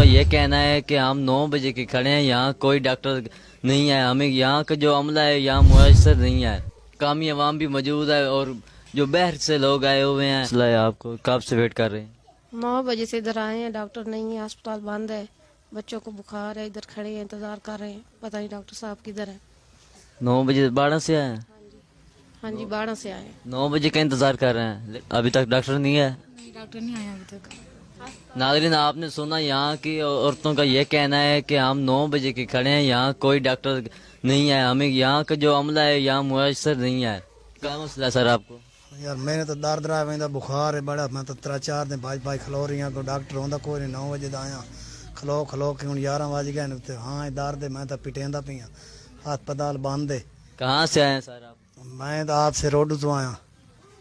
یہ کہنا ہے کہ ہم 9 بجے کے کھڑے ہیں, یہاں کوئی ڈاکٹر نہیں ہے, ہمیں یہاں کا جو عملہ ہے یہاں میسر نہیں ہے, کامی عوام بھی موجود ہے اور جو باہر سے لوگ آئے ہوئے ہیں. مسئلہ ہے آپ کو کب سے ویٹ کر رہے ہیں؟ 9 بجے سے ادھر آئے ہیں, ڈاکٹر نہیں ہے, ہسپتال بند ہے, بچوں کو بخار ہے, ادھر کھڑے ہیں انتظار کر رہے ہیں, پتہ نہیں ڈاکٹر صاحب کدھر ہیں. 9 بجے 12 سے آئے ہیں؟ ہاں جی 12 سے آئے ہیں. 9 بجے کا انتظار کر رہے ہیں, ابھی تک ڈاکٹر نہیں ہے. ڈاکٹر نہیں آیا ابھی تک. ناظرین آپ نے سنا یہاں کی عورتوں کا یہ کہنا ہے کہ ہم 9 بجے کے کھڑے ہیں, یہاں کوئی ڈاکٹر نہیں ہے, ہمیں یہاں کا جو عملہ ہے یہاں میسر نہیں ہے. کیا مسئلہ ہے سر آپ کو؟ یار میں نے تو درد رہا ہے, بخار ہے بڑا, میں تو 3-4 دن بھائی کھلو رہی ہوں, کوئی ڈاکٹر ہوندا کوئی نہیں. 9 بجے دا آیا کھلو کے ہوں 11 بج گئے. ہاں درد ہے, میں تو پٹیندا پیا, ہسپتال بند ہے. کہاں سے آئے ہیں سر آپ؟ میں تو آپ سے روڈ تو آیا.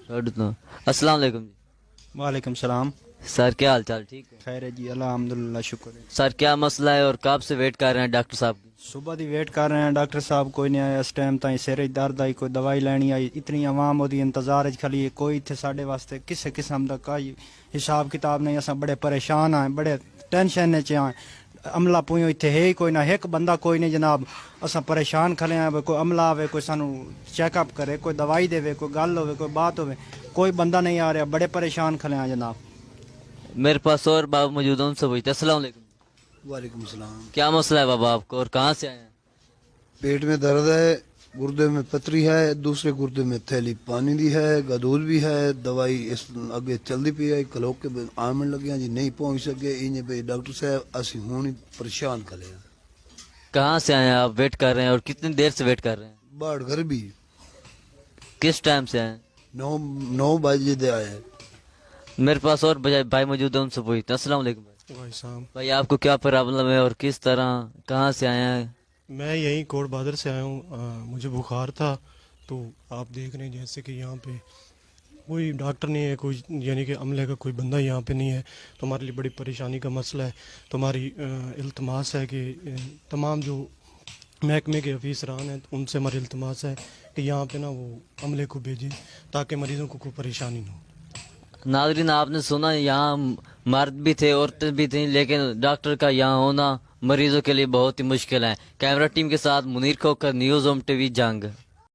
روڈ تو. السلام علیکم جی. وعلیکم السلام. سر کیا حال چال, ٹھیک ہے؟ خیر ہے جی, الحمدللہ, شکر ہے. سر کیا مسئلہ ہے اور کب سے ویٹ کر رہے ہیں ڈاکٹر صاحب کی؟ صبح دی ویٹ کر رہے ہیں, ڈاکٹر صاحب کوئی نہیں آیا اس ٹائم تائیں. سر درد آئی, کوئی دوائی لینی آئی, اتنی عوام ہوتی انتظار کھلی ہے, کوئی اتنے ساڈے واسطے کسی قسم کا کوئی حساب کتاب نہیں. اصل بڑے پریشان ہیں, بڑے ٹینشن چ ہیں. عملہ پوئیوں اتنے ہے ہی کوئی نہ, ایک بندہ کوئی نہیں جناب. اصل پریشان کھلے ہیں, کوئی عملہ آوے, کوئی سانو چیک اپ کرے, کوئی دوائی دے, کوئی گل ہوے, کوئی بات ہوے, کوئی بندہ نہیں آ رہا. بڑے پریشان کھلے ہیں جناب. میرے پاس اور بابا موجود ہیں, ان سے پوچھتے. السلام علیکم. وعلیکم السلام. کیا مسئلہ ہے بابا آپ کو اور کہاں سے آئے ہیں؟ پیٹ میں درد ہے, گردے میں پتری ہے, دوسرے گردے میں تھیلی پانی دی ہے, گدول بھی ہے, دوائی اس اگے چلتی پی ہے. کلوک کے آمن لگے جی نہیں پہنچ سکے. انہیں بھائی ڈاکٹر صاحب اسی ہونی پریشان کھلے ہیں. کہاں سے آئے ہیں آپ, ویٹ کر رہے ہیں اور کتنی دیر سے ویٹ کر رہے ہیں؟ باڑ گھر بھی کس ٹائم سے آئے ہیں؟ 9 بجے دے آئے ہیں. میرے پاس اور بھائی موجود ہیں, ان سے پوچھتے. السلام علیکم بھائی. بھائی آپ کو کیا پرابلم ہے اور کس طرح کہاں سے آئے ہیں؟ میں یہیں کوٹ بہادر سے آیا ہوں. مجھے بخار تھا, تو آپ دیکھ رہے ہیں جیسے کہ یہاں پہ کوئی ڈاکٹر نہیں ہے, کوئی یعنی کہ عملے کا کوئی بندہ یہاں پہ نہیں ہے. تو ہمارے لیے بڑی پریشانی کا مسئلہ ہے. تو ہماری التماس ہے کہ تمام جو محکمے کے افیسران ہیں ان سے ہماری التماس ہے کہ یہاں پہ نا وہ عملے کو بھیجیں تاکہ مریضوں کو کوئی پریشانی نہ ہو. ناظرین آپ نے سنا یہاں مرد بھی تھے, عورتیں بھی تھیں, لیکن ڈاکٹر کا یہاں ہونا مریضوں کے لیے بہت ہی مشکل ہے. کیمرہ ٹیم کے ساتھ Munir Khokhar, news home T V, جنگ.